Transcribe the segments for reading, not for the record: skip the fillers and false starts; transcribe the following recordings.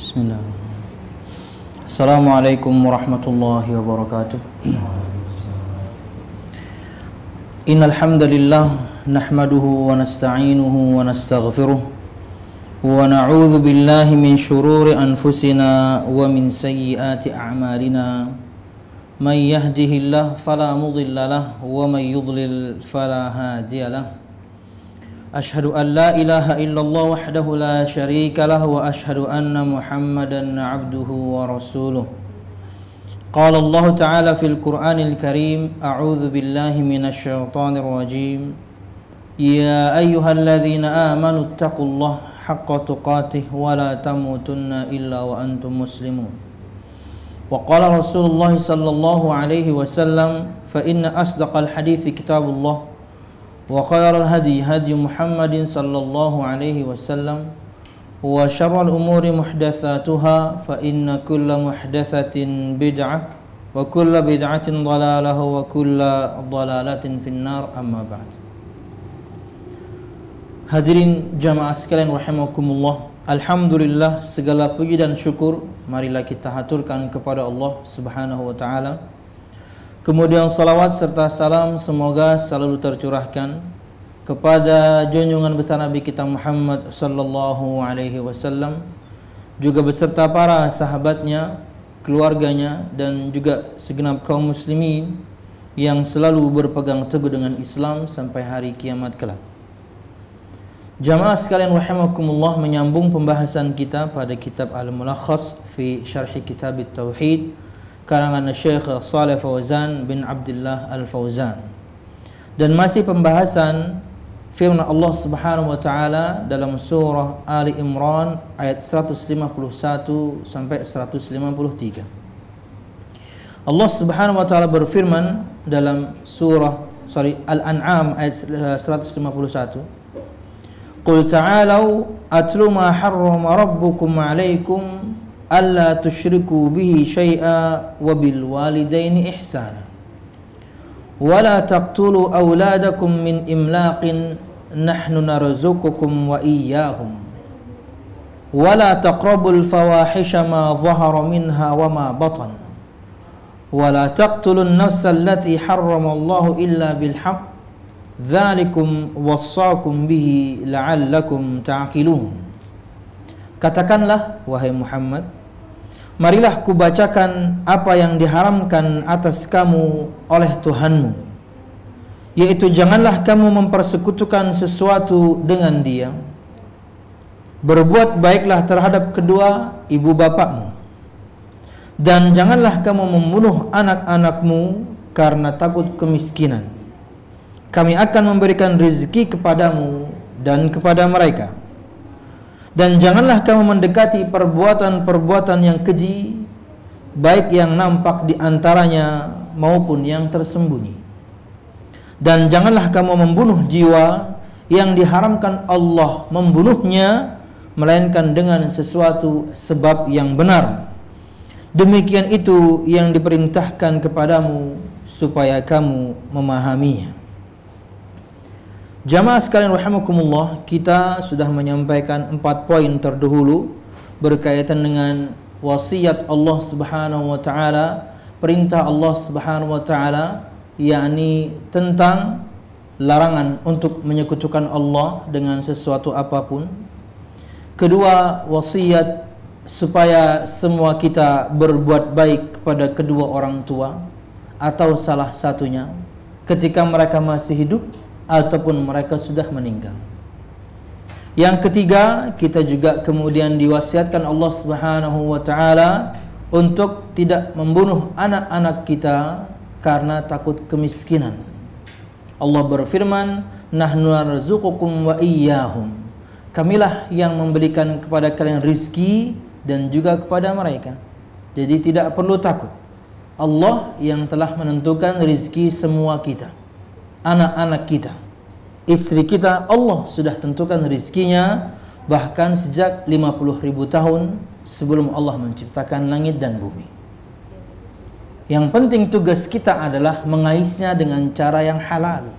Bismillah. Assalamualaikum warahmatullahi wabarakatuh. Innal hamdalillah nahmaduhu wa nasta'inuhu wa nastaghfiruh wa na'udzu billahi min shururi anfusina wa min sayyiati a'malina. May yahdihillahu fala mudilla lahu wa may yudlil fala hadiya lahu. Ashhadu an la ilaha illallah wahdahu la syarika lahu wa ashhadu anna Muhammadan abduhu wa rasuluh. Qala Allah Ta'ala fil Qur'anil Karim, a'udzu billahi minasy syaithanir rajim. Ya ayyuhalladzina amanu taqullaha haqqa tuqatih wa la tamutunna illa wa antum muslimun. Wa qala Rasulullah sallallahu alaihi wasallam, fa inna asdaqal hadithi kitabullah wa khairal hadi hadi Muhammadin sallallahu alaihi wasallam wa syarrul umuri muhdatsatuha fa inna kulla muhdatsatin bid'ah wa kulla bid'atin dhalalah wa kulla dhalalatin finnar, amma ba'd. Hadirin jamaah sekalian rahimakumullah, alhamdulillah, segala puji dan syukur marilah kita haturkan kepada Allah Subhanahu wa taala. Kemudian salawat serta salam semoga selalu tercurahkan kepada junjungan besar Nabi kita Muhammad sallallahu alaihi wasallam, juga beserta para sahabatnya, keluarganya, dan juga segenap kaum muslimin yang selalu berpegang teguh dengan Islam sampai hari kiamat kelak. Jamaah sekalian rahimakumullah, menyambung pembahasan kita pada kitab Al-Mulakhas fi Syarhi Kitab At-Tauhid karangan Syekh Shalih Fauzan bin Abdullah Al-Fauzan, dan masih pembahasan firman Allah Subhanahu wa taala dalam surah Ali Imran ayat 151 sampai 153. Allah Subhanahu wa taala berfirman dalam surah Al-An'am ayat 151, Qul ta'alau atlu ma harrama rabbukum 'alaikum alla tusyriku bihi syai'a wa bil walidaini ihsana wa la taqtulu awladakum min imlaqin nahnu narzuqukum wa iyyahum wa la taqrabul fawahisha ma dhahara minha wa ma batan wa la taqtulun nafsa allati harrama Allahu illa bil haqq dzalikum wassaakum bihi la'allakum ta'qilun. Katakanlah wahai Muhammad, marilah kubacakan apa yang diharamkan atas kamu oleh Tuhanmu, yaitu janganlah kamu mempersekutukan sesuatu dengan Dia. Berbuat baiklah terhadap kedua ibu bapakmu, dan janganlah kamu membunuh anak-anakmu karena takut kemiskinan. Kami akan memberikan rezeki kepadamu dan kepada mereka. Dan janganlah kamu mendekati perbuatan-perbuatan yang keji, baik yang nampak di antaranya maupun yang tersembunyi. Dan janganlah kamu membunuh jiwa yang diharamkan Allah membunuhnya, melainkan dengan sesuatu sebab yang benar. Demikian itu yang diperintahkan kepadamu supaya kamu memahaminya. Jamaah sekalian rahimakumullah, kita sudah menyampaikan 4 poin terdahulu berkaitan dengan wasiat Allah Subhanahu wa taala, perintah Allah Subhanahu wa taala, yakni tentang larangan untuk menyekutukan Allah dengan sesuatu apapun. Kedua, wasiat supaya semua kita berbuat baik kepada kedua orang tua atau salah satunya ketika mereka masih hidup ataupun mereka sudah meninggal. Yang ketiga, kita juga kemudian diwasiatkan Allah Subhanahu wa taala untuk tidak membunuh anak-anak kita karena takut kemiskinan. Allah berfirman, nahnu narzuqukum wa iyyahum. Kamilah yang memberikan kepada kalian rizki dan juga kepada mereka. Jadi tidak perlu takut. Allah yang telah menentukan rizki semua kita. Anak-anak kita, istri kita, Allah sudah tentukan rizkinya bahkan sejak 50.000 tahun sebelum Allah menciptakan langit dan bumi. Yang penting tugas kita adalah mengaisnya dengan cara yang halal.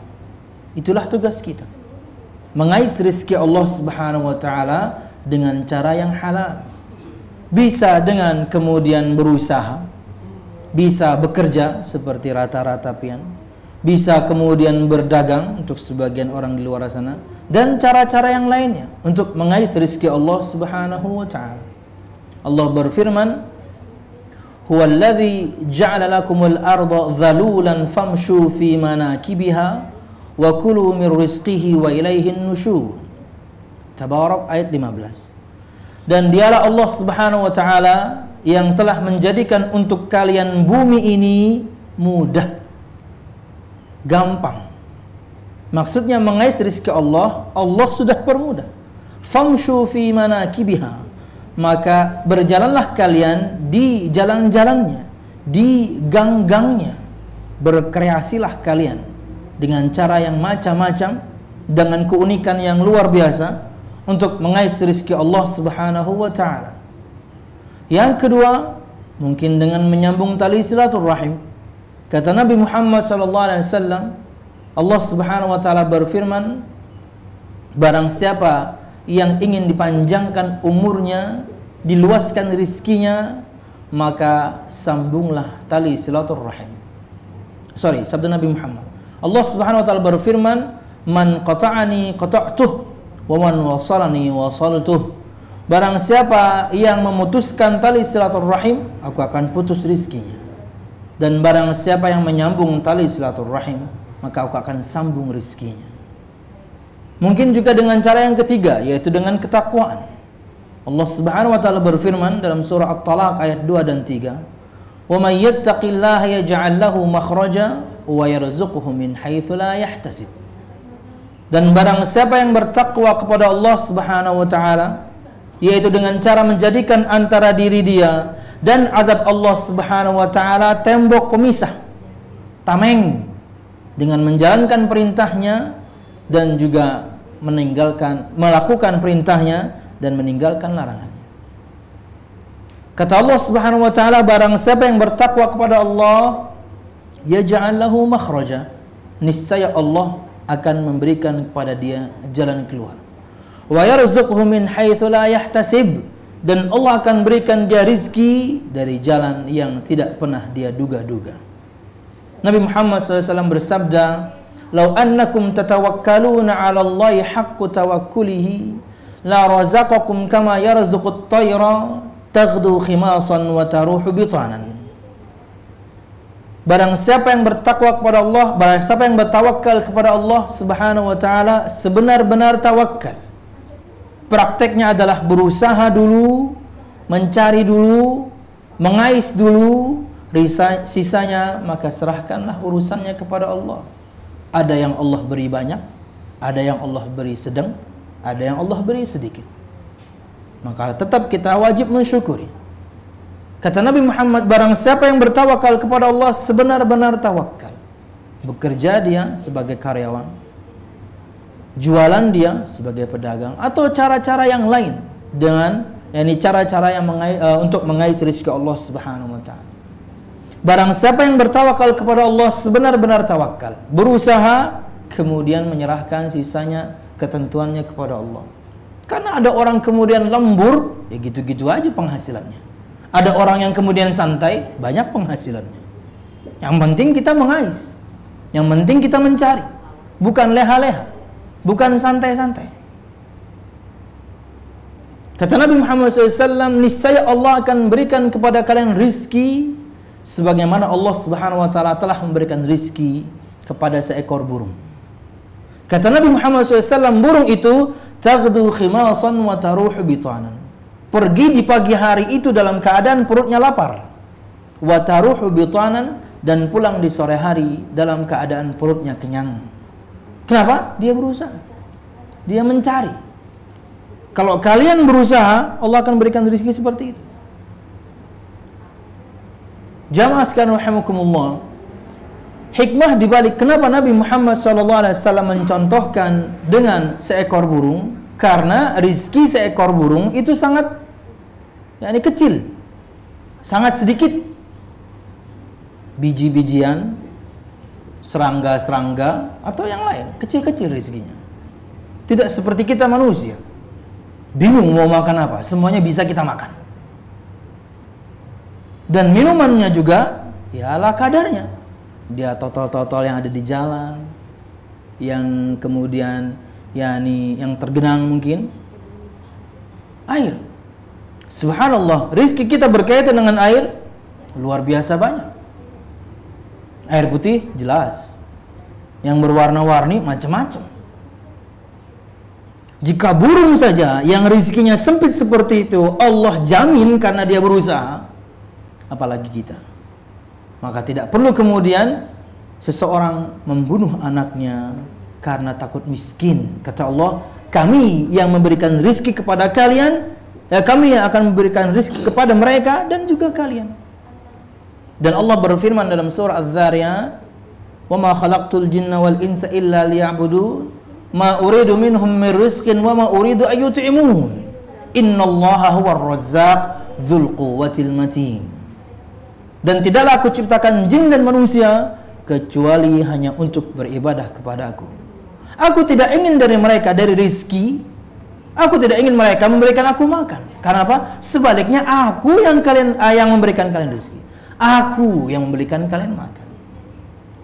Itulah tugas kita, mengais rizki Allah Subhanahu wa taala dengan cara yang halal. bisa dengan kemudian berusaha, bisa bekerja seperti rata-rata pian, bisa kemudian berdagang untuk sebagian orang di luar sana, dan cara-cara yang lainnya untuk mengais rezeki Allah Subhanahu wa taala. Allah berfirman, "Huwallazi ja'ala lakumul arda dhalulan famshu fi manakibiha wa kulu min rizqihi wa ilaihin nusyur." Tabarak ayat 15. Dan dialah Allah Subhanahu wa taala yang telah menjadikan untuk kalian bumi ini mudah, gampang. Maksudnya mengais rezeki Allah, Allah sudah permudah. Famshu fi manakibiha, maka berjalanlah kalian di jalan-jalannya, di gang-gangnya. Berkreasilah kalian dengan cara yang macam-macam, dengan keunikan yang luar biasa untuk mengais rezeki Allah Subhanahu wa taala. Yang kedua, mungkin dengan menyambung tali silaturahim. Kata Nabi Muhammad sallallahu alaihi wasallam, Allah Subhanahu wa taala berfirman, barang siapa yang ingin dipanjangkan umurnya, diluaskan rizkinya, maka sambunglah tali silaturahim. Sabda Nabi Muhammad. Allah Subhanahu wa taala berfirman, man qata'ani qata'tuh wa man wasalani wasaltuh. Barang siapa yang memutuskan tali silaturahim, aku akan putus rizkinya. Dan barang siapa yang menyambung tali silaturahim, maka aku akan sambung rizkinya. Mungkin juga dengan cara yang ketiga, yaitu dengan ketakwaan. Allah Subhanahu wa taala berfirman dalam surah At-Talaq ayat 2 dan 3, "Wa may yattaqillaha yaj'al lahu makhraja wa yarzuqhu min haitsu la yahtasib." Dan barang siapa yang bertakwa kepada Allah Subhanahu wa taala, yaitu dengan cara menjadikan antara diri dia dan azab Allah Subhanahu wa taala tembok pemisah, tameng, dengan menjalankan perintahnya dan juga melakukan perintahnya dan meninggalkan larangannya. Kata Allah Subhanahu wa taala, barang siapa yang bertakwa kepada Allah, yaj'al lahu makhraja, niscaya Allah akan memberikan kepada dia jalan keluar. Wa yarzuqhu min haitsu la yahtasib, dan Allah akan berikan dia rizki dari jalan yang tidak pernah dia duga-duga. Nabi Muhammad SAW bersabda, "Lau annakum tatawakkaluna 'ala Allahi haqqa tawakkulihi, la razaqakum kama yarzuqut tayra taghdu khimasan wa taruhu bitanan." Barang siapa yang bertakwa kepada Allah, barang siapa yang bertawakal kepada Allah Subhanahu wa taala sebenar-benar tawakal, prakteknya adalah berusaha dulu, mencari dulu, mengais dulu, sisanya maka serahkanlah urusannya kepada Allah. Ada yang Allah beri banyak, ada yang Allah beri sedang, ada yang Allah beri sedikit. Maka tetap kita wajib mensyukuri. Kata Nabi Muhammad, barang siapa yang bertawakal kepada Allah sebenar-benar tawakal, bekerja dia sebagai karyawan, jualan dia sebagai pedagang, atau cara-cara yang lain dengan cara-cara yang untuk mengais rezeki Allah Subhanahu wa taala. Barang siapa yang bertawakal kepada Allah sebenar-benar tawakal, berusaha, kemudian menyerahkan sisanya ketentuannya kepada Allah. Karena ada orang kemudian lembur, ya gitu-gitu aja penghasilannya. Ada orang yang kemudian santai, banyak penghasilannya. Yang penting kita mengais, yang penting kita mencari, bukan leha-leha, bukan santai-santai. Kata Nabi Muhammad SAW, niscaya Allah akan berikan kepada kalian rizki sebagaimana Allah Subhanahu wa taala telah memberikan rizki kepada seekor burung. Kata Nabi Muhammad SAW, burung itu taghdu khimasan wa taruhu bitanan, pergi di pagi hari itu dalam keadaan perutnya lapar, wa taruhu bitanan, dan pulang di sore hari dalam keadaan perutnya kenyang. Kenapa? Dia berusaha, dia mencari. Kalau kalian berusaha, Allah akan berikan rezeki seperti itu. Jamaah sekalian rahimakumullah, hikmah dibalik kenapa Nabi Muhammad SAW mencontohkan dengan seekor burung, karena rizki seekor burung itu sangat kecil, sangat sedikit. Biji-bijian, serangga-serangga, atau yang lain, kecil-kecil rizkinya. Tidak seperti kita manusia, bingung mau makan apa, semuanya bisa kita makan. Dan minumannya juga ya ala kadarnya. Dia totol-totol yang ada di jalan, yang kemudian yang tergenang mungkin air. Subhanallah, rizki kita berkaitan dengan air luar biasa banyak. Air putih jelas, yang berwarna-warni macam-macam. Jika burung saja yang rezekinya sempit seperti itu Allah jamin karena dia berusaha, apalagi kita. Maka tidak perlu kemudian seseorang membunuh anaknya karena takut miskin. Kata Allah, kami yang memberikan rizki kepada kalian, kami yang akan memberikan rizki kepada mereka dan juga kalian. Dan Allah berfirman dalam surah Az-Zariyat, "Wa ma khalaqtul jinna wal insa illa liya'budun. Ma uridu minhum min rizqin wa ma uridu an yut'imun. Innallaha huwar razzaq dzul quwwatil matin." Dan tidaklah aku ciptakan jin dan manusia kecuali hanya untuk beribadah kepada aku. Aku tidak ingin dari mereka dari rizki. Aku tidak ingin mereka memberikan aku makan. Karena apa? Sebaliknya aku yang memberikan kalian rizki. Aku yang memberikan kalian makan.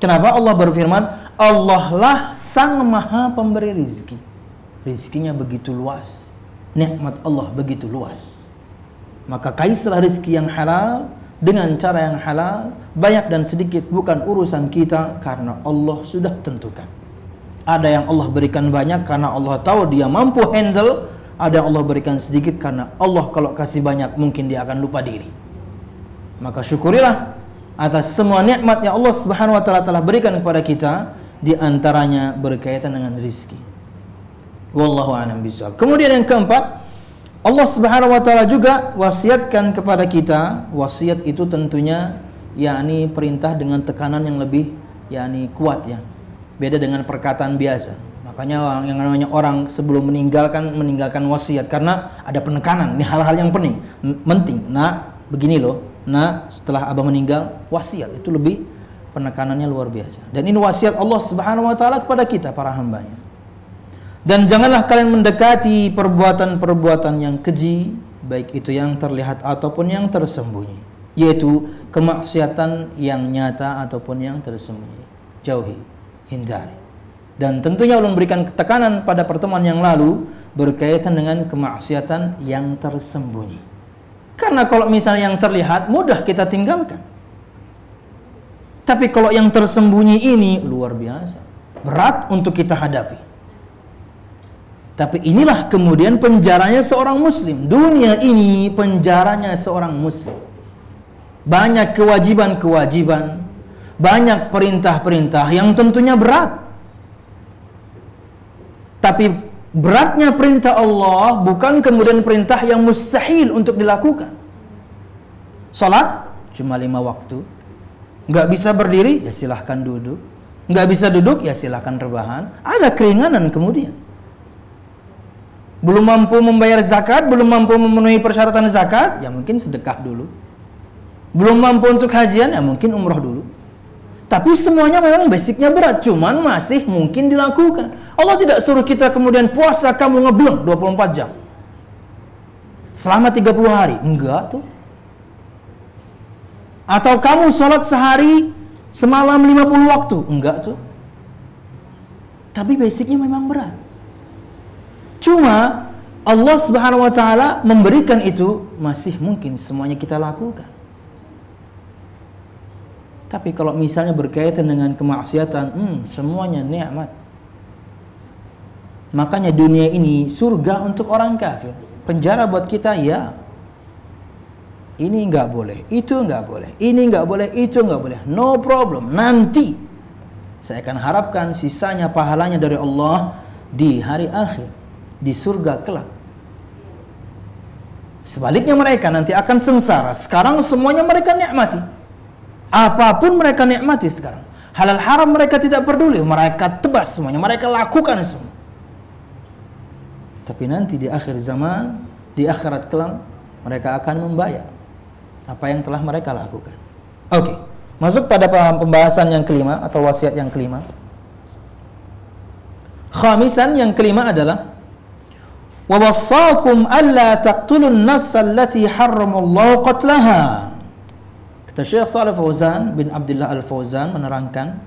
Kenapa Allah berfirman, Allah lah sang maha pemberi rizki. Rizkinya begitu luas, nikmat Allah begitu luas. Maka kaislah rizki yang halal dengan cara yang halal, banyak dan sedikit bukan urusan kita karena Allah sudah tentukan. Ada yang Allah berikan banyak karena Allah tahu dia mampu handle. Ada yang Allah berikan sedikit karena Allah kalau kasih banyak mungkin dia akan lupa diri. Maka syukurilah atas semua nikmat yang Allah Subhanahu wa taala telah berikan kepada kita, di antaranya berkaitan dengan rizki. Wallahu a'lam bishawab. Kemudian yang keempat, Allah Subhanahu wa taala juga wasiatkan kepada kita. Wasiat itu tentunya yakni perintah dengan tekanan yang lebih kuat ya. Beda dengan perkataan biasa. Makanya yang namanya orang sebelum meninggalkan wasiat karena ada penekanan. Ini hal-hal yang penting. Nah, begini loh. Nah, setelah abang meninggal, wasiat itu lebih penekanannya luar biasa. Dan ini wasiat Allah Subhanahu wa taala kepada kita para hambanya. Dan janganlah kalian mendekati perbuatan-perbuatan yang keji, baik itu yang terlihat ataupun yang tersembunyi, yaitu kemaksiatan yang nyata ataupun yang tersembunyi. Jauhi, hindari. Dan tentunya Allah memberikan tekanan pada pertemuan yang lalu berkaitan dengan kemaksiatan yang tersembunyi. Karena kalau misalnya yang terlihat mudah kita tinggalkan. Tapi kalau yang tersembunyi ini luar biasa, berat untuk kita hadapi. Tapi inilah kemudian penjaranya seorang muslim. Dunia ini penjaranya seorang muslim. Banyak kewajiban-kewajiban, banyak perintah-perintah yang tentunya berat. Tapi beratnya perintah Allah bukan kemudian perintah yang mustahil untuk dilakukan. Salat cuma 5 waktu. Nggak bisa berdiri, ya silahkan duduk. Nggak bisa duduk, ya silahkan rebahan. Ada keringanan kemudian. Belum mampu membayar zakat, belum mampu memenuhi persyaratan zakat, ya mungkin sedekah dulu. Belum mampu untuk hajian, ya mungkin umroh dulu. Tapi semuanya memang basicnya berat, cuman masih mungkin dilakukan. Allah tidak suruh kita kemudian puasa kamu ngebleng 24 jam. Selama 30 hari. Enggak tuh. Atau kamu sholat sehari semalam 50 waktu. Enggak tuh. Tapi basicnya memang berat. Cuma Allah Subhanahu wa taala memberikan itu masih mungkin semuanya kita lakukan. Tapi kalau misalnya berkaitan dengan kemaksiatan, semuanya nikmat. Makanya dunia ini surga untuk orang kafir. Penjara buat kita, ya. Ini nggak boleh, itu nggak boleh, ini nggak boleh, itu nggak boleh. No problem. Nanti saya akan harapkan sisanya pahalanya dari Allah di hari akhir, di surga kelak. Sebaliknya mereka nanti akan sengsara. Sekarang semuanya mereka nikmati. Apapun mereka nikmati sekarang. Halal haram mereka tidak peduli. Mereka tebas semuanya. Mereka lakukan semua. Tapi nanti di akhir zaman, di akhirat kelak, mereka akan membayar apa yang telah mereka lakukan. Oke. Masuk pada pembahasan yang kelima atau wasiat yang kelima. Khamisan, yang kelima adalah wa wassakum alla taqtulun nafsa allati harramallahu qatlaha Syekh Shalih Fauzan bin Abdullah Al-Fauzan menerangkan,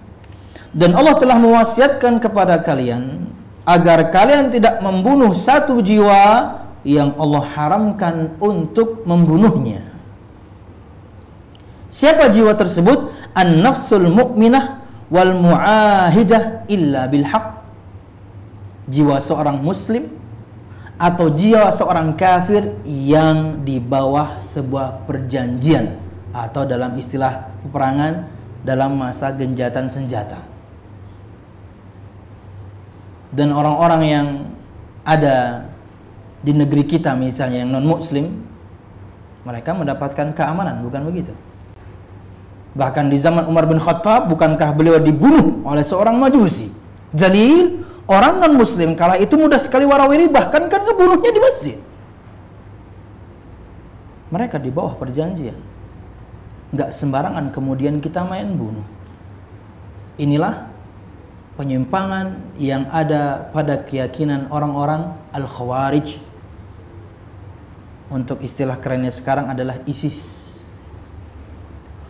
dan Allah telah mewasiatkan kepada kalian agar kalian tidak membunuh satu jiwa yang Allah haramkan untuk membunuhnya. Siapa jiwa tersebut? An-nafsul mu'minah wal mu'ahidah illa bil haq. Jiwa seorang muslim atau jiwa seorang kafir yang di bawah sebuah perjanjian, atau dalam istilah peperangan dalam masa genjatan senjata. Dan orang-orang yang ada di negeri kita misalnya yang non muslim, mereka mendapatkan keamanan, bukan begitu? Bahkan di zaman Umar bin Khattab, bukankah beliau dibunuh oleh seorang majusi jalil, orang non muslim kala itu mudah sekali warawiri, bahkan kan kebunuhnya di masjid. Mereka di bawah perjanjian, nggak sembarangan kemudian kita main bunuh. Inilah penyimpangan yang ada pada keyakinan orang-orang Al-Khawarij. Untuk istilah kerennya sekarang adalah ISIS.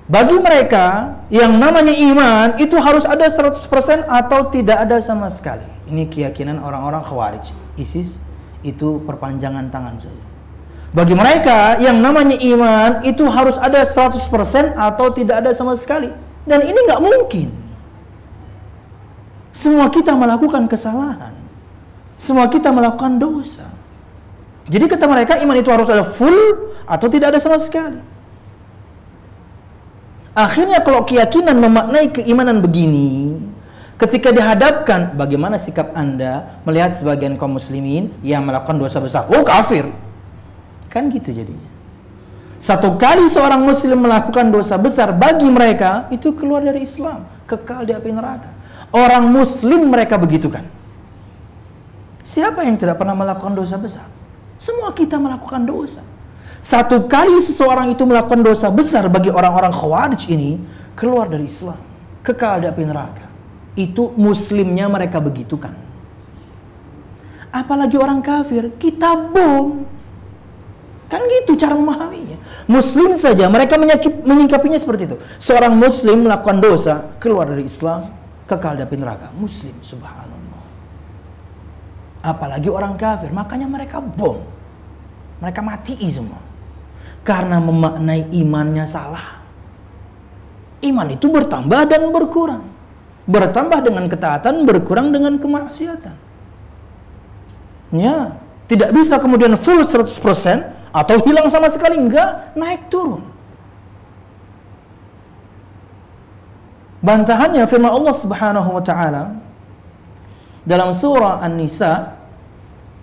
Bagi mereka yang namanya iman itu harus ada 100% atau tidak ada sama sekali. Ini keyakinan orang-orang Khawarij. ISIS itu perpanjangan tangan saja. Bagi mereka yang namanya iman itu harus ada 100% atau tidak ada sama sekali. Dan ini nggak mungkin. Semua kita melakukan kesalahan. Semua kita melakukan dosa. Jadi kata mereka iman itu harus ada full atau tidak ada sama sekali. Akhirnya kalau keyakinan memaknai keimanan begini, ketika dihadapkan bagaimana sikap Anda melihat sebagian kaum muslimin yang melakukan dosa besar, oh kafir. Kan gitu jadinya. Satu kali seorang muslim melakukan dosa besar, bagi mereka itu keluar dari Islam, kekal di api neraka. Orang muslim mereka begitukan. Siapa yang tidak pernah melakukan dosa besar? Semua kita melakukan dosa. Satu kali seseorang itu melakukan dosa besar, bagi orang-orang Khawarij ini keluar dari Islam, kekal di api neraka. Itu muslimnya mereka begitukan. Apalagi orang kafir, kita bom. Kan gitu cara memahaminya. Muslim saja mereka menyingkapinya seperti itu. Seorang muslim melakukan dosa, keluar dari Islam, kekal di api neraka. Muslim, subhanallah. Apalagi orang kafir, makanya mereka bom. Mereka mati semua. Karena memaknai imannya salah. Iman itu bertambah dan berkurang. Bertambah dengan ketaatan, berkurang dengan kemaksiatan. Ya, tidak bisa kemudian full 100% atau hilang sama sekali, enggak, naik turun. Bantahannya firman Allah Subhanahu wa taala dalam surah An-Nisa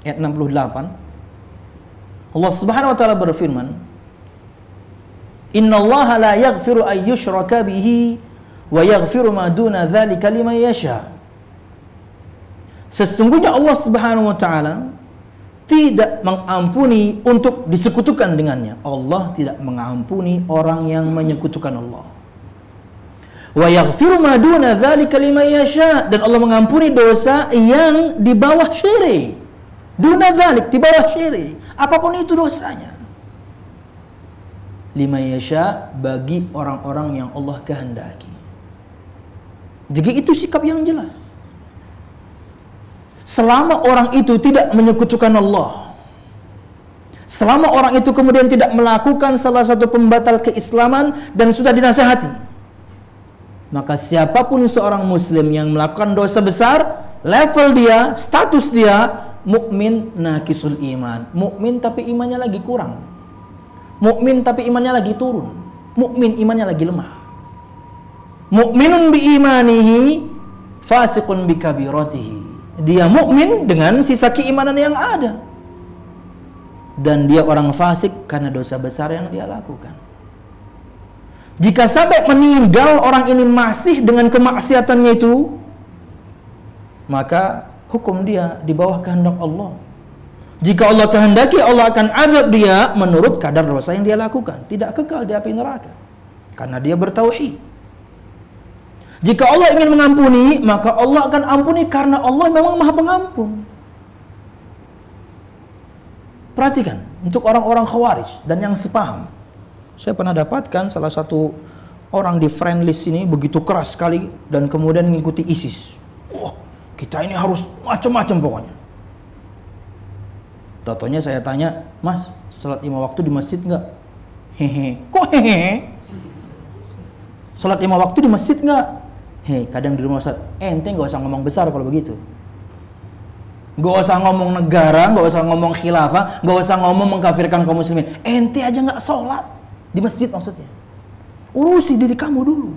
ayat 68. Allah Subhanahu wa taala berfirman, "Innallaha la yaghfiru ay yushraka bihi wa yaghfiru ma duna dzalika liman yasha." Sesungguhnya Allah Subhanahu wa taala tidak mengampuni untuk disekutukan dengannya. Allah tidak mengampuni orang yang menyekutukan Allah. Wa yaghfiru ma duna dzalika liman yasha, dan Allah mengampuni dosa yang di bawah syirik. Duna dzalik, di bawah syirik. Apapun itu dosanya. Liman yasha, bagi orang-orang yang Allah kehendaki. Jadi itu sikap yang jelas. Selama orang itu tidak menyekutukan Allah, selama orang itu kemudian tidak melakukan salah satu pembatal keislaman dan sudah dinasihati, maka siapapun seorang muslim yang melakukan dosa besar, level dia, status dia mukmin naqisul iman. Mukmin tapi imannya lagi kurang. Mukmin tapi imannya lagi turun. Mukmin imannya lagi lemah. Mukminun bi imanihi fasiqun bi kabiratihi. Dia mukmin dengan sisa keimanan yang ada, dan dia orang fasik karena dosa besar yang dia lakukan. Jika sampai meninggal orang ini masih dengan kemaksiatannya itu, maka hukum dia di bawah kehendak Allah. Jika Allah kehendaki, Allah akan azab dia menurut kadar dosa yang dia lakukan, tidak kekal di api neraka karena dia bertauhid. Jika Allah ingin mengampuni, maka Allah akan ampuni karena Allah memang Maha Pengampun. Perhatikan, untuk orang-orang Khawarij dan yang sepaham, Saya pernah dapatkan salah satu orang di friend list ini begitu keras sekali dan kemudian mengikuti ISIS. Wah, kita ini harus macam-macam pokoknya. Totonya saya tanya, Mas, salat 5 waktu di masjid nggak? Hehe. Kok hehe? Salat 5 waktu di masjid nggak? Kadang di rumah Ustaz, ente nggak usah ngomong besar kalau begitu. Nggak usah ngomong negara, nggak usah ngomong khilafah, nggak usah ngomong mengkafirkan kaum muslimin. Ente aja nggak sholat di masjid maksudnya. Urusi diri kamu dulu,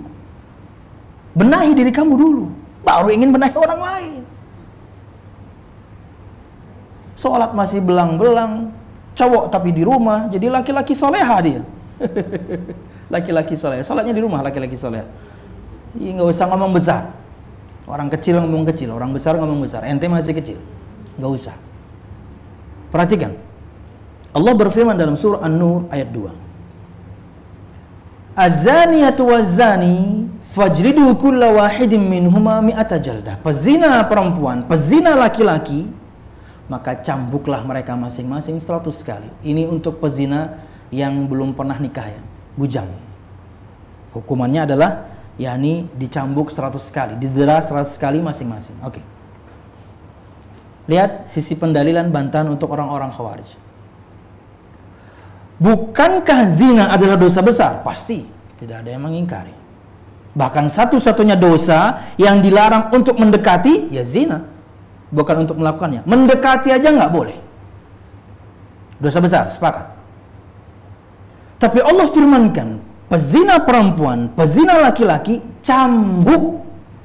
benahi diri kamu dulu, baru ingin benahi orang lain. Sholat masih belang-belang, cowok tapi di rumah, jadi laki-laki soleha dia. Laki-laki soleha, sholatnya di rumah laki-laki soleha. Nggak usah ngomong besar. Orang kecil ngomong kecil, orang besar ngomong besar. Ente masih kecil, nggak usah. Perhatikan, Allah berfirman dalam surah An-Nur ayat 2. Az-zaniyatu waz-zani fajridu kulla wahidin minhuma mi'ata jaldah. Pezina perempuan, pezina laki-laki, maka cambuklah mereka masing-masing 100 kali. Ini untuk pezina yang belum pernah nikah ya, bujang. Hukumannya adalah yakni dicambuk 100 kali, didera 100 kali masing-masing. Oke. Lihat sisi pendalilan bantahan untuk orang-orang Khawarij. Bukankah zina adalah dosa besar? Pasti, tidak ada yang mengingkari. Bahkan satu-satunya dosa yang dilarang untuk mendekati ya zina, bukan untuk melakukannya. Mendekati aja nggak boleh. Dosa besar, sepakat. Tapi Allah firmankan, pezina perempuan, pezina laki-laki cambuk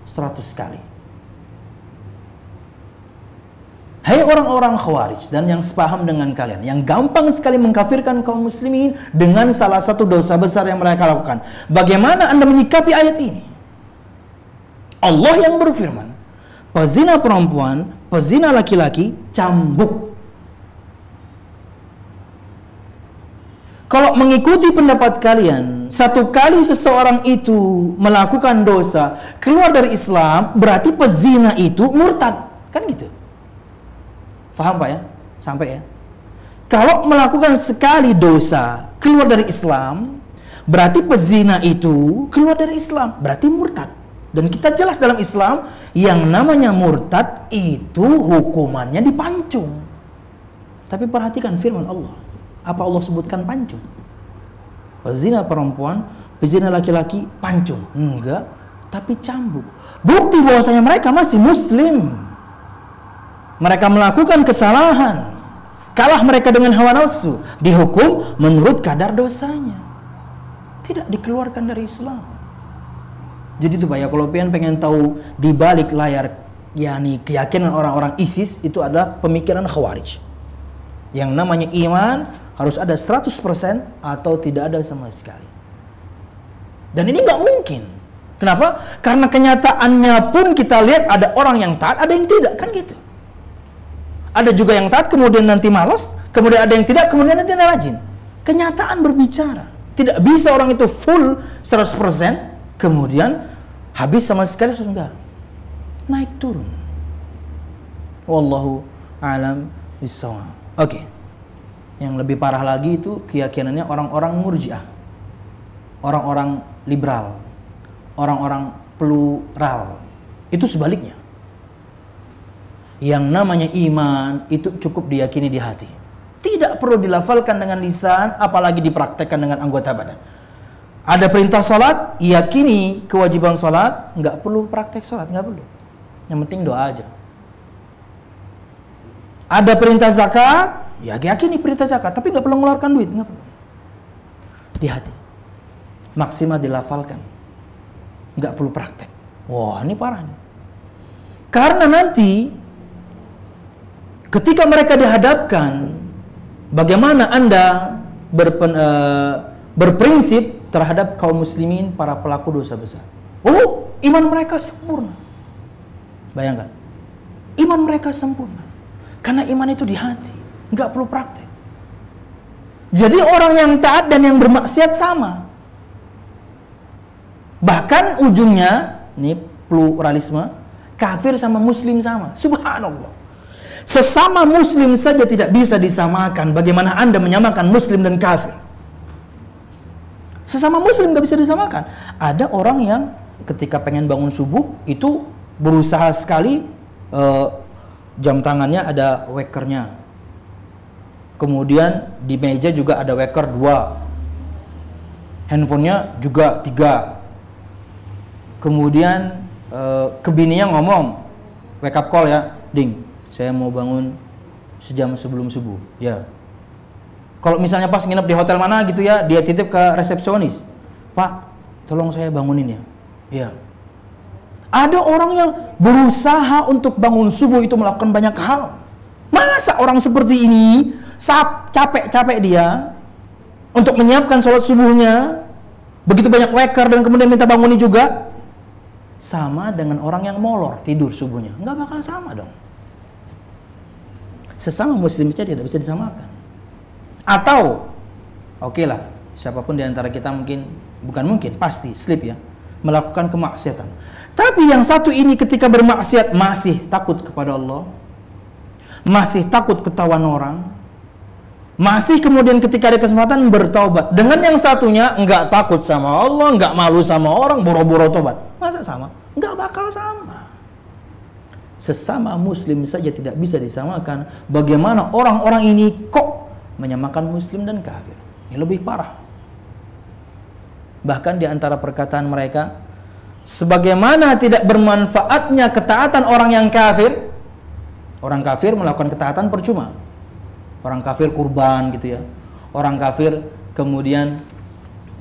100 kali. Hai orang-orang Khawarij dan yang sepaham dengan kalian, yang gampang sekali mengkafirkan kaum muslimin dengan salah satu dosa besar yang mereka lakukan. Bagaimana Anda menyikapi ayat ini? Allah yang berfirman, pezina perempuan, pezina laki-laki cambuk. Kalau mengikuti pendapat kalian, satu kali seseorang itu melakukan dosa, keluar dari Islam, berarti pezina itu murtad. Kan gitu. Faham Pak ya? Sampai ya? Kalau melakukan sekali dosa, keluar dari Islam, berarti pezina itu keluar dari Islam, berarti murtad. Dan kita jelas dalam Islam, yang namanya murtad itu hukumannya dipancung. Tapi perhatikan firman Allah. Apa Allah sebutkan pancung? Pezina perempuan, pezina laki-laki, pancung. Enggak, tapi cambuk. Bukti bahwasanya mereka masih muslim. Mereka melakukan kesalahan. Kalah mereka dengan hawa nafsu, dihukum menurut kadar dosanya. Tidak dikeluarkan dari Islam. Jadi itu Pak ya, kalau pengen tahu di balik layar yakni keyakinan orang-orang ISIS itu adalah pemikiran Khawarij. Yang namanya iman harus ada 100% atau tidak ada sama sekali. Dan ini nggak mungkin. Kenapa? Karena kenyataannya pun kita lihat ada orang yang taat, ada yang tidak, kan gitu. Ada juga yang taat kemudian nanti malas, kemudian ada yang tidak, kemudian nanti rajin. Kenyataan berbicara. Tidak bisa orang itu full 100%, kemudian habis sama sekali, enggak. Naik turun. Wallahu a'lam bishawab. Oke. Yang lebih parah lagi itu keyakinannya orang-orang Murji'ah. Orang-orang liberal. Orang-orang plural. Itu sebaliknya. Yang namanya iman itu cukup diyakini di hati. Tidak perlu dilafalkan dengan lisan, apalagi dipraktekkan dengan anggota badan. Ada perintah salat, yakini kewajiban salat, nggak perlu praktek salat, nggak perlu. Yang penting doa aja. Ada perintah zakat, ya yakini perintah zakat, tapi nggak perlu mengeluarkan duit, nggak perlu. Di hati. Maksimal dilafalkan. Nggak perlu praktek. Wah, ini parah nih. Karena nanti ketika mereka dihadapkan, bagaimana Anda berprinsip terhadap kaum muslimin, para pelaku dosa besar. Oh, iman mereka sempurna. Bayangkan, iman mereka sempurna. Karena iman itu di hati, nggak perlu praktek. Jadi orang yang taat dan yang bermaksiat sama. Bahkan ujungnya, ini pluralisme, kafir sama muslim sama. Subhanallah. Sesama muslim saja tidak bisa disamakan. Bagaimana Anda menyamakan muslim dan kafir? Sesama muslim nggak bisa disamakan. Ada orang yang ketika pengen bangun subuh itu berusaha sekali, jam tangannya ada wakernya. Kemudian di meja juga ada waker 2. Handphonenya juga 3. Kemudian ke bininya ngomong, wake up call ya, ding, saya mau bangun sejam sebelum subuh. Ya. Kalau misalnya pas nginep di hotel mana gitu ya, dia titip ke resepsionis, Pak, tolong saya bangunin ya. Ya. Ada orang yang berusaha untuk bangun subuh itu melakukan banyak hal. Masa orang seperti ini capek-capek dia untuk menyiapkan sholat subuhnya, begitu banyak waker dan kemudian minta bangunin juga, sama dengan orang yang molor tidur subuhnya? Nggak bakal sama dong. Sesama muslim saja tidak bisa disamakan. Atau oke lah, siapapun di antara kita pasti slip ya, melakukan kemaksiatan. Tapi yang satu ini ketika bermaksiat masih takut kepada Allah, masih takut ketahuan orang, masih kemudian ketika ada kesempatan bertaubat. Dengan yang satunya nggak takut sama Allah, nggak malu sama orang, boro-boro tobat. Masa sama? Nggak bakal sama. Sesama muslim saja tidak bisa disamakan. Bagaimana orang-orang ini kok menyamakan muslim dan kafir? Ini lebih parah. Bahkan di antara perkataan mereka, sebagaimana tidak bermanfaatnya ketaatan orang yang kafir. Orang kafir melakukan ketaatan percuma. Orang kafir kurban gitu ya. Orang kafir kemudian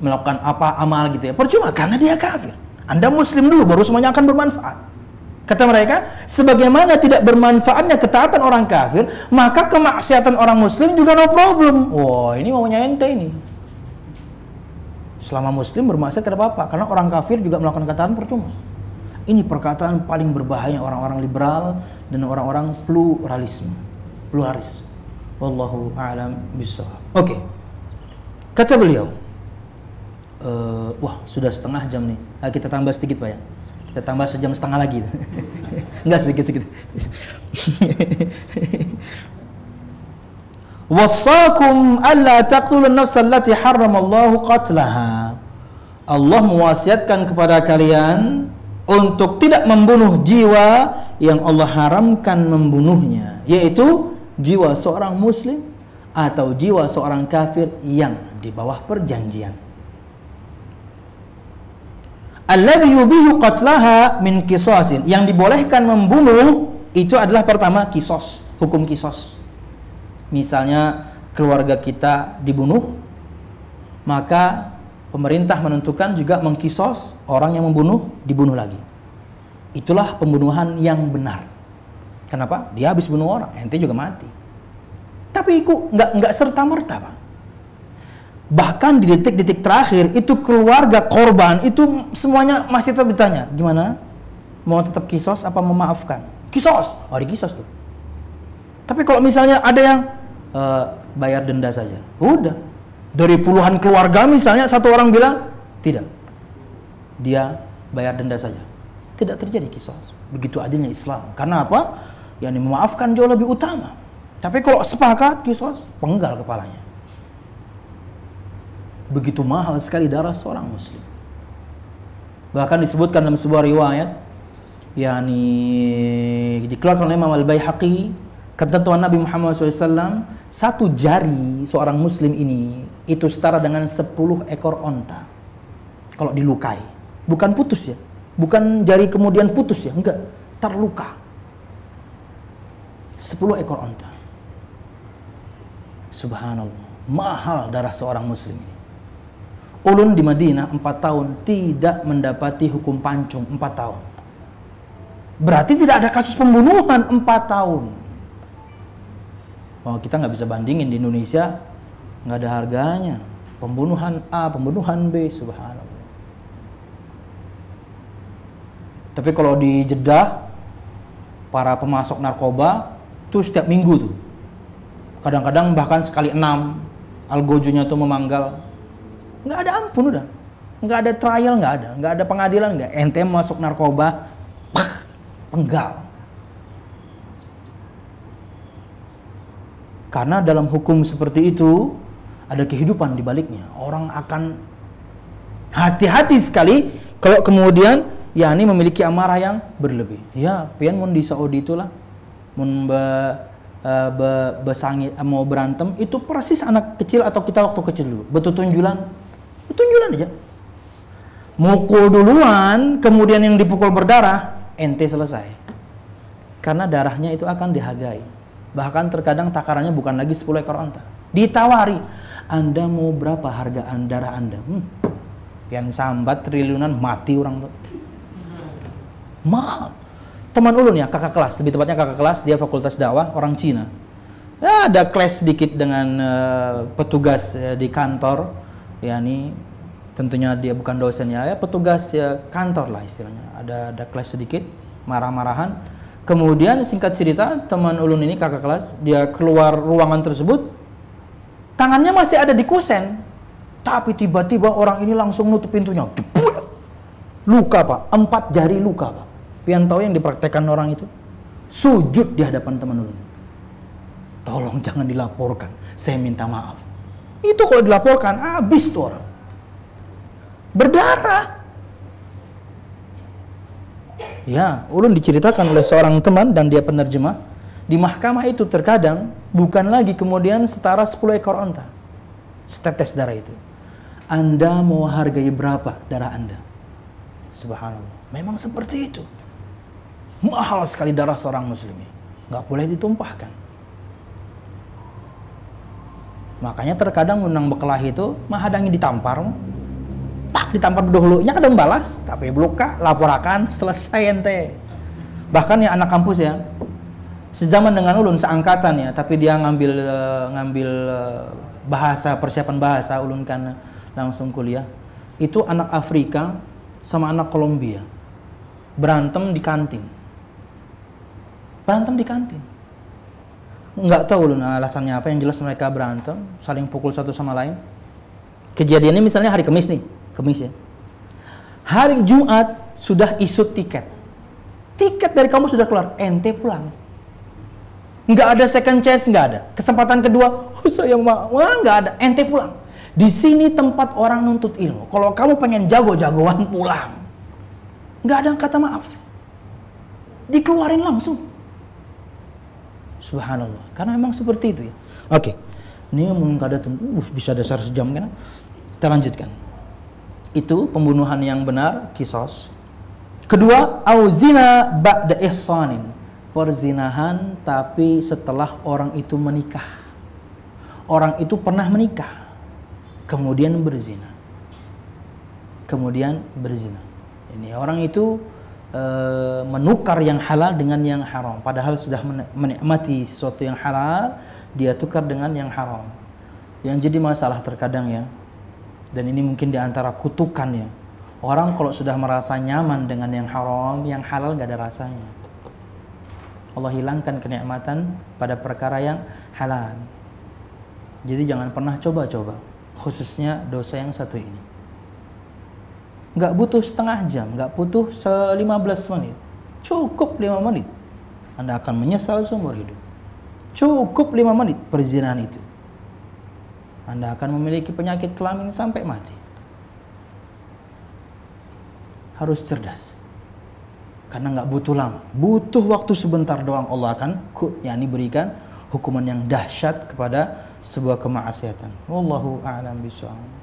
melakukan apa amal gitu ya. Percuma karena dia kafir. Anda muslim dulu baru semuanya akan bermanfaat. Kata mereka, sebagaimana tidak bermanfaatnya ketaatan orang kafir, maka kemaksiatan orang muslim juga no problem. Wah, ini maunya ente ini. Selama muslim bermaksiat tidak apa-apa, karena orang kafir juga melakukan ketaatan percuma. Ini perkataan paling berbahaya orang-orang liberal dan orang-orang pluralis. Wallahu a'lam bishawab. Oke. Kata beliau, wah sudah setengah jam nih. Nah, kita tambah sedikit Pak ya. Kita tambah sejam setengah lagi. Enggak sedikit. Wassakum alla taqtulun nafsa allati harramallahu qatlaha. Allah mewasiatkan kepada kalian untuk tidak membunuh jiwa yang Allah haramkan membunuhnya, yaitu jiwa seorang muslim atau jiwa seorang kafir yang di bawah perjanjian. Alladhi yubihu qatlaha min qisasin. Yang dibolehkan membunuh itu adalah pertama kisos, hukum kisos. Misalnya keluarga kita dibunuh, maka pemerintah menentukan juga mengkisos orang yang membunuh, dibunuh lagi. Itulah pembunuhan yang benar. Kenapa? Dia habis bunuh orang, ente juga mati. Tapi itu nggak serta-merta, Pak. Bahkan di detik-detik terakhir itu keluarga korban itu semuanya masih tetap ditanya, gimana? Mau tetap kisos apa memaafkan? Kisos, oh dikisos tuh. Tapi kalau misalnya ada yang bayar denda saja, udah. Dari puluhan keluarga misalnya satu orang bilang tidak, dia bayar denda saja, tidak terjadi kisos. Begitu adilnya Islam. Karena apa? Yang memaafkan jauh lebih utama. Tapi kalau sepakat kisos, penggal kepalanya. Begitu mahal sekali darah seorang muslim. Bahkan disebutkan dalam sebuah riwayat, yakni dikeluarkan oleh Imam Al-Baihaqi, ketentuan Nabi Muhammad SAW, satu jari seorang muslim ini itu setara dengan 10 ekor onta. Kalau dilukai, bukan putus ya, bukan jari kemudian putus ya, enggak, terluka. 10 ekor onta. Subhanallah, mahal darah seorang muslim ini. Ulun di Madinah 4 tahun tidak mendapati hukum pancung 4 tahun. Berarti tidak ada kasus pembunuhan 4 tahun. Oh, kita nggak bisa bandingin di Indonesia, nggak ada harganya. Pembunuhan A, pembunuhan B, subhanallah. Tapi kalau di Jeddah, para pemasok narkoba tuh setiap minggu tuh. Kadang-kadang bahkan sekali 6, algojonya tuh memanggal. Nggak ada ampun udah, nggak ada trial, nggak ada pengadilan, nggak. Ente masuk narkoba, penggal. Karena dalam hukum seperti itu ada kehidupan di baliknya. Orang akan Hati-hati sekali kalau kemudian yakni memiliki amarah yang berlebih. Ya, pian mun di Saudi itulah mun besangit mau berantem itu persis anak kecil atau kita waktu kecil dulu. Betunjulan aja. Mukul duluan, kemudian yang dipukul berdarah, ente selesai. Karena darahnya itu akan dihargai. Bahkan terkadang takarannya bukan lagi 10 ekor onta. Ditawari, Anda mau berapa harga darah Anda? Pian sambat triliunan, mati orang tuh. Mahal. Teman ulun ya, kakak kelas, lebih tepatnya kakak kelas, dia fakultas dakwah, orang Cina. Ya, ada clash sedikit dengan petugas di kantor, yakni tentunya dia bukan dosennya, ya petugas ya kantor lah istilahnya. Ada clash sedikit, marah-marahan. Kemudian singkat cerita, teman ulun ini kakak kelas, dia keluar ruangan tersebut, tangannya masih ada di kusen, tapi tiba-tiba orang ini langsung nutup pintunya. Luka pak, 4 jari luka pak. Pian tahu yang dipraktekkan orang itu? Sujud di hadapan teman ulun. Tolong jangan dilaporkan, saya minta maaf. Itu kalau dilaporkan, habis tuh orang. Berdarah. Ya, ulun diceritakan oleh seorang teman dan dia penerjemah. Di mahkamah itu terkadang bukan lagi kemudian setara 10 ekor onta. Setetes darah itu. Anda mau hargai berapa darah Anda? Subhanallah. Memang seperti itu. Mahal sekali darah seorang muslim. Nggak boleh ditumpahkan. Makanya terkadang menang bekelahi itu mahadangi ditampar. Pak ditampar dahulunya kadang balas, tapi luka laporakan selesai ente. Bahkan ya anak kampus ya, sejaman dengan ulun seangkatan ya, tapi dia ngambil bahasa, persiapan bahasa, ulun kan langsung kuliah. Itu anak Afrika sama anak Kolombia berantem di kantin. Nggak tahu ulun alasannya apa, yang jelas mereka berantem, saling pukul satu sama lain. Kejadiannya misalnya hari Kamis nih, Kamis ya. Hari Jumat sudah isu tiket. Tiket dari kamu sudah keluar, ente pulang. Nggak ada second chance, nggak ada. Kesempatan kedua, saya mau, nggak ada, ente pulang. Di sini tempat orang nuntut ilmu. Kalau kamu pengen jago-jagoan, pulang. Nggak ada kata maaf. Dikeluarin langsung. Subhanallah. Karena memang seperti itu ya. Oke. Ini mungkin ada bisa dasar sejam kan? Kita lanjutkan. Itu pembunuhan yang benar, kisos. Kedua, auzina ba'da ihsanin. Perzinahan tapi setelah orang itu menikah. Orang itu pernah menikah, kemudian berzina. Ini orang itu menukar yang halal dengan yang haram. Padahal sudah menikmati sesuatu yang halal, dia tukar dengan yang haram. Yang jadi masalah terkadang ya, dan ini mungkin diantara kutukannya, orang kalau sudah merasa nyaman dengan yang haram, yang halal gak ada rasanya. Allah hilangkan kenikmatan pada perkara yang halal. Jadi jangan pernah coba-coba, khususnya dosa yang satu ini. Gak butuh setengah jam, gak butuh 15 menit, cukup 5 menit. Anda akan menyesal seumur hidup. Cukup 5 menit perzinahan itu, Anda akan memiliki penyakit kelamin sampai mati. Harus cerdas. Karena nggak butuh lama. Butuh waktu sebentar doang, Allah akan berikan hukuman yang dahsyat kepada sebuah kemaksiatan. Wallahu a'lam bishawab.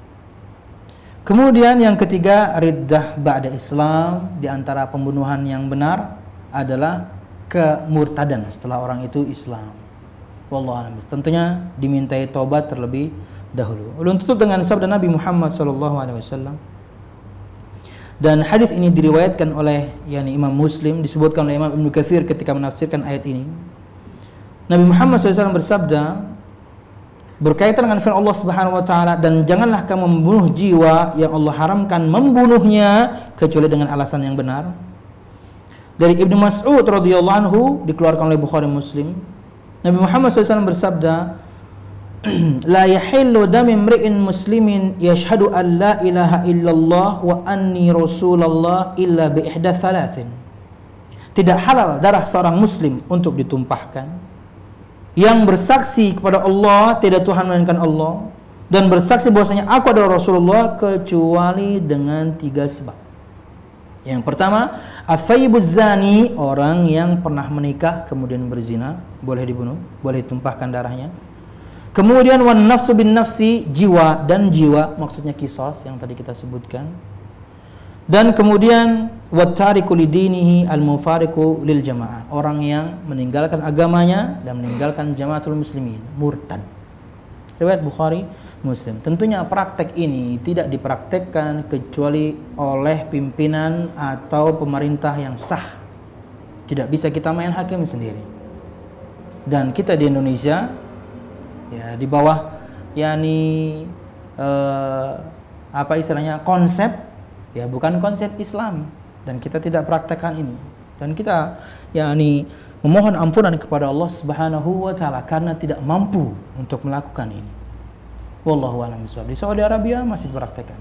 Kemudian yang ketiga, riddah ba'da Islam. Di antara pembunuhan yang benar adalah kemurtadan setelah orang itu Islam. Wallahu a'lam. Tentunya dimintai taubat terlebih dahulu. Ulun tutup dengan sabda Nabi Muhammad SAW. Dan hadis ini diriwayatkan oleh Imam Muslim, disebutkan oleh Imam Ibnu Katsir ketika menafsirkan ayat ini. Nabi Muhammad SAW bersabda berkaitan dengan firman Allah Subhanahu wa taala, dan janganlah kamu membunuh jiwa yang Allah haramkan membunuhnya kecuali dengan alasan yang benar. Dari Ibnu Mas'ud radhiyallahu anhu, dikeluarkan oleh Bukhari Muslim, Nabi Muhammad SAW bersabda, la yahillu dami imri'in muslimin yashhadu an la ilaha illallah wa anni rasulullah illa bi ihda thalathin. Tidak halal darah seorang muslim untuk ditumpahkan yang bersaksi kepada Allah tidak Tuhan melainkan Allah, dan bersaksi bahwasanya aku adalah Rasulullah kecuali dengan 3 sebab. Yang pertama, at-thayyibuz zani, orang yang pernah menikah kemudian berzina, boleh dibunuh, boleh ditumpahkan darahnya. Kemudian wan nafsu bin nafsi, jiwa dan jiwa, maksudnya qisas yang tadi kita sebutkan. Dan kemudian wattariku lidinihi al-mufariqu lil jamaah, orang yang meninggalkan agamanya dan meninggalkan jamaatul muslimin, murtad. Riwayat Bukhari, Muslim. Tentunya praktek ini tidak dipraktekkan kecuali oleh pimpinan atau pemerintah yang sah. Tidak bisa kita main hakim sendiri. Dan kita di Indonesia ya di bawah apa istilahnya, konsep ya, bukan konsep Islami, dan kita tidak praktekkan ini. Dan kita memohon ampunan kepada Allah Subhanahu wa taala karena tidak mampu untuk melakukan ini. Wallahu a'lam bishawab. Di Saudi Arabia masih dipraktekkan.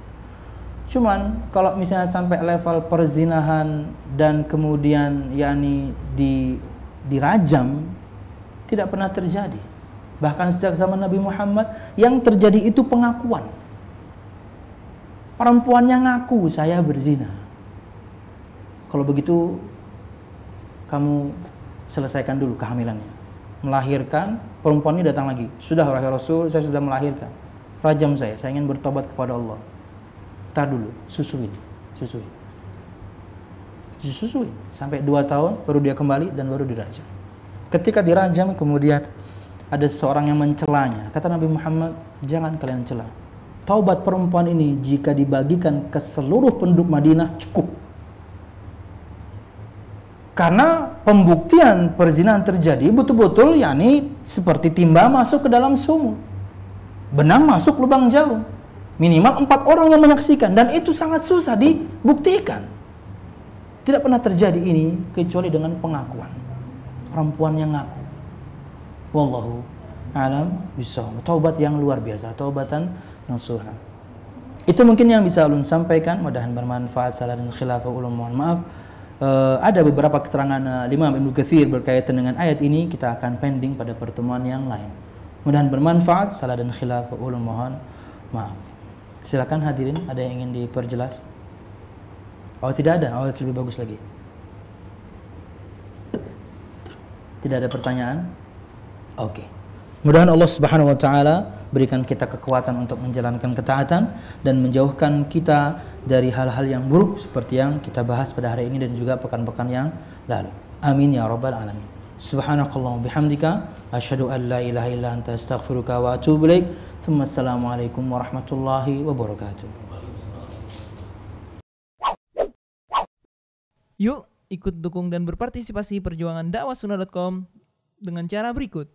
Cuman kalau misalnya sampai level perzinahan dan kemudian dirajam, tidak pernah terjadi. Bahkan sejak zaman Nabi Muhammad yang terjadi itu pengakuan. Perempuannya ngaku saya berzina. Kalau begitu kamu selesaikan dulu kehamilannya. Melahirkan, perempuan ini datang lagi. Sudah wahai Rasul, saya sudah melahirkan. Rajam saya ingin bertobat kepada Allah. Tar dulu, susuin. Sampai 2 tahun baru dia kembali dan baru dirajam. Ketika dirajam kemudian ada seorang yang mencelanya. Kata Nabi Muhammad, jangan kalian cela. Taubat perempuan ini jika dibagikan ke seluruh penduduk Madinah cukup. Karena pembuktian perzinahan terjadi betul-betul seperti timba masuk ke dalam sumur, benang masuk lubang jarum. Minimal 4 orang yang menyaksikan, dan itu sangat susah dibuktikan. Tidak pernah terjadi ini kecuali dengan pengakuan perempuan yang ngaku. Wallahu a'lam bishawab. Taubat yang luar biasa, taubatan nasuha. Itu mungkin yang bisa ulun sampaikan, mudah-mudahan bermanfaat. Salah dan khilaf ulun mohon maaf. Ada beberapa keterangan Imam Ibnu Katsir berkaitan dengan ayat ini, kita akan pending pada pertemuan yang lain. Mudah-mudahan bermanfaat. Salah dan khilaf ulun mohon maaf. Silakan hadirin, ada yang ingin diperjelas? Oh, tidak ada. Oh, lebih bagus lagi. Tidak ada pertanyaan? Oke. Mudah-mudahan Allah Subhanahu wa taala berikan kita kekuatan untuk menjalankan ketaatan dan menjauhkan kita dari hal-hal yang buruk seperti yang kita bahas pada hari ini dan juga pekan-pekan yang lalu. Amin ya rabbal alamin. Subhanakallahumma bihamdika asyhadu an la ilaha illa anta astaghfiruka wa atubu ilaik. Assalamualaikum warahmatullahi wabarakatuh. Yuk ikut dukung dan berpartisipasi perjuangan dakwahsunnah.com dengan cara berikut.